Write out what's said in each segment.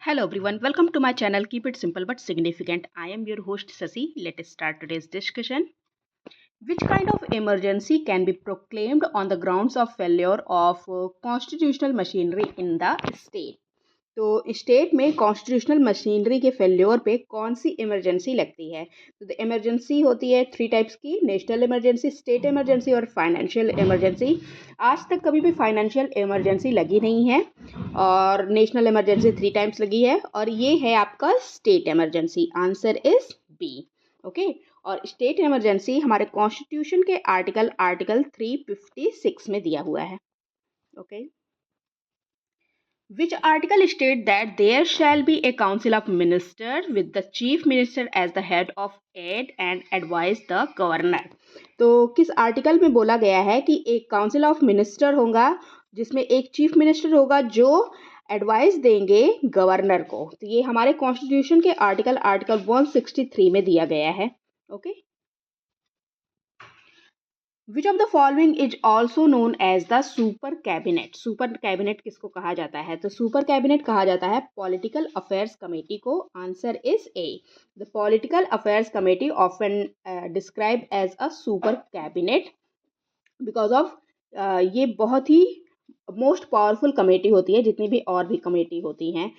Hello everyone, welcome to my channel. Keep it simple but significant. I am your host Sasi. Let us start today's discussion. Which kind of emergency can be proclaimed on the grounds of failure of constitutional machinery in the state? तो state में constitutional machinery के failure पे कौन सी emergency लगती है? तो emergency होती है थ्री टाइप्स की, नेशनल इमरजेंसी, स्टेट इमरजेंसी और फाइनेंशियल इमरजेंसी। आज तक कभी भी फाइनेंशियल इमरजेंसी लगी नहीं है और नेशनल इमरजेंसी थ्री टाइम्स लगी है और ये है आपका state emergency. Answer is B. Okay, और स्टेट इमरजेंसी हमारे कॉन्स्टिट्यूशन के आर्टिकल 356 में दिया हुआ है। Okay, which article state that there shall be a council of ministers with the chief minister as the head of aid and advise the governor? तो किस article में बोला गया है कि एक काउंसिल ऑफ मिनिस्टर होगा जिसमें एक चीफ मिनिस्टर होगा जो एडवाइस देंगे गवर्नर को? तो ये हमारे कॉन्स्टिट्यूशन के आर्टिकल 163 में दिया गया है। Okay, which of the following is also known as the super cabinet? Super cabinet किसको कहा जाता है? तो सुपर कैबिनेट कहा जाता है पॉलिटिकल अफेयर्स कमेटी को। Answer is A. The political affairs committee often describe as a super cabinet because of ये बहुत ही मोस्ट पावरफुल कमेटी होती है जितनी भी और भी कमेटी होती हैं।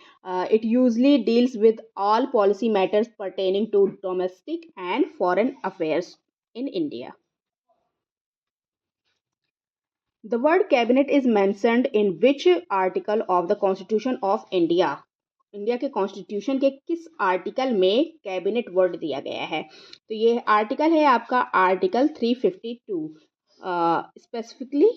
It usually deals with all policy matters pertaining to domestic and foreign affairs in India. The word cabinet is mentioned in which article of the Constitution of India? India के constitution के किस article में cabinet word दिया गया है? तो ये article है आपका आर्टिकल 352। स्पेसिफिकली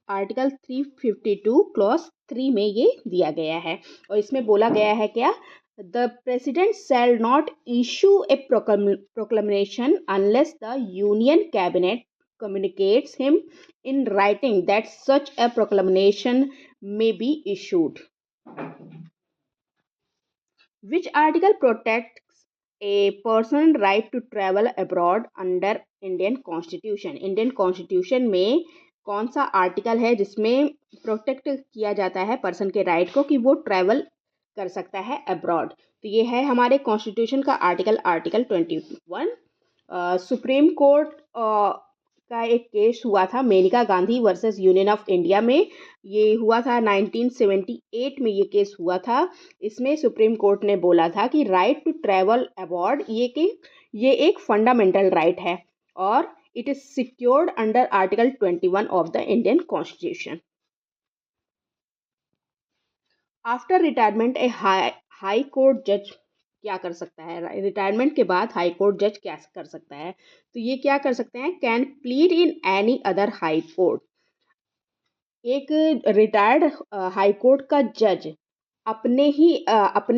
आर्टिकल 352 क्लॉज 3 में ये दिया गया है और इसमें बोला गया है क्या? The president shall not issue A proclamation unless the union cabinet communicates him in writing that such a proclamation may be issued. Which article protects a person right to travel abroad under Indian Constitution? Indian Constitution में कौन सा article है जिसमें protect किया जाता है person के right को कि वो ट्रैवल कर सकता है अब्रॉड? तो ये है हमारे कॉन्स्टिट्यूशन का आर्टिकल 21। सुप्रीम कोर्ट का एक केस हुआ था Maneka Gandhi versus union of India में। ये हुआ था 1978 में ये केस हुआ था। इसमें सुप्रीम कोर्ट ने बोला था कि राइट टू ट्रैवल अब्रॉड ये एक फंडामेंटल राइट है और it is secured under article 21 of the Indian constitution. After retirement A high court जज क्या कर सकता है? रिटायरमेंट के बाद हाई कोर्ट जज क्या कर सकता है? तो ये क्या कर सकते हैं? Can plead in any other high court. एक रिटायर्ड हाई कोर्ट का जज अपने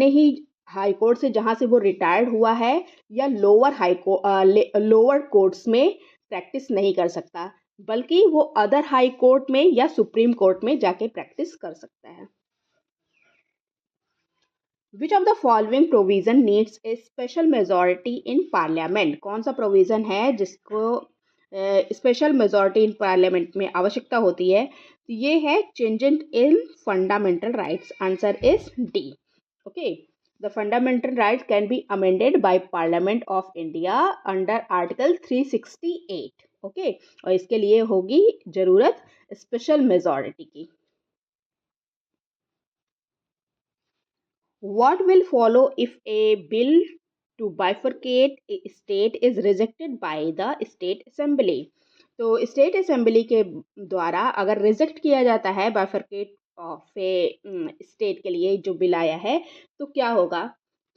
ही हाई कोर्ट से जहां से वो रिटायर्ड हुआ है या लोअर कोर्ट्स में प्रैक्टिस नहीं कर सकता, बल्कि वो अदर हाई कोर्ट में या सुप्रीम कोर्ट में जाके प्रैक्टिस कर सकता है। Which of the following provision needs a special majority in parliament? कौन सा प्रोविजन है जिसको स्पेशल मेजॉरिटी इन पार्लियामेंट में आवश्यकता होती है? तो ये है changes in fundamental rights. Answer is D. Okay, the fundamental rights can be amended by parliament of India under article 368। Okay, और इसके लिए होगी जरूरत स्पेशल मेजॉरिटी की। What will follow if a bill to bifurcate a state is rejected by the state assembly? तो state assembly के द्वारा अगर रिजेक्ट किया जाता है बाइफरकेट ऑफ ए स्टेट के लिए जो बिल आया है तो क्या होगा?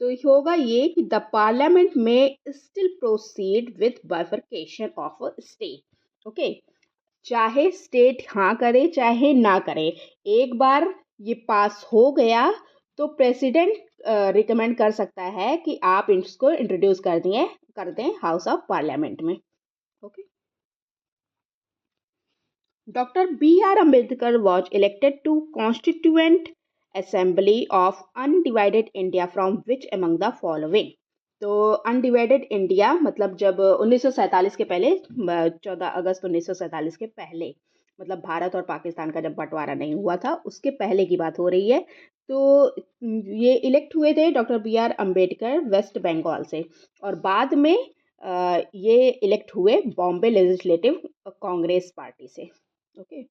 तो होगा ये कि द पार्लियामेंट में still proceed with bifurcation of state. Okay, चाहे स्टेट हाँ करे चाहे ना करे, एक बार ये पास हो गया तो प्रेसिडेंट रिकमेंड कर सकता है कि आप इसको इंट्रोड्यूस कर दें हाउस ऑफ पार्लियामेंट में। Okay, doctor B R Ambedkar was elected to constituent assembly of undivided India from which among the following? तो अनडिवाइडेड इंडिया मतलब जब 1947 के पहले, 14 अगस्त 1947 के पहले मतलब भारत और पाकिस्तान का जब बंटवारा नहीं हुआ था उसके पहले की बात हो रही है। तो ये इलेक्ट हुए थे doctor B R Ambedkar west Bengal से, और बाद में ये इलेक्ट हुए बॉम्बे लेजिस्लेटिव कांग्रेस पार्टी से। Okay.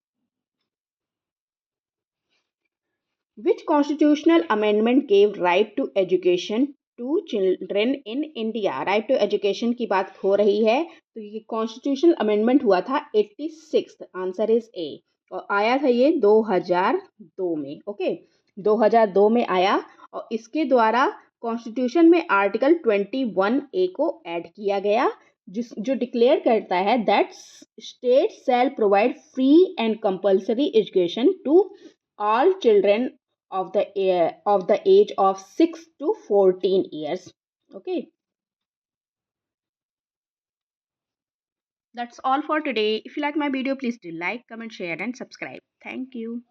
Which constitutional amendment gave right to education to children in India? Right to education की बात हो रही है, तो ये कॉन्स्टिट्यूशनल अमेंडमेंट हुआ था 86। आंसर इज ए। और आया था ये 2002 में। ओके, 2002 में आया, और इसके द्वारा कॉन्स्टिट्यूशन में आर्टिकल 21A को ऐड किया गया, जो डिक्लेयर करता है that state shall provide free and compulsory education to all children of the age of 6 to 14 years. Okay, that's all for today. If you like my video, please do like, comment, share and subscribe. Thank you.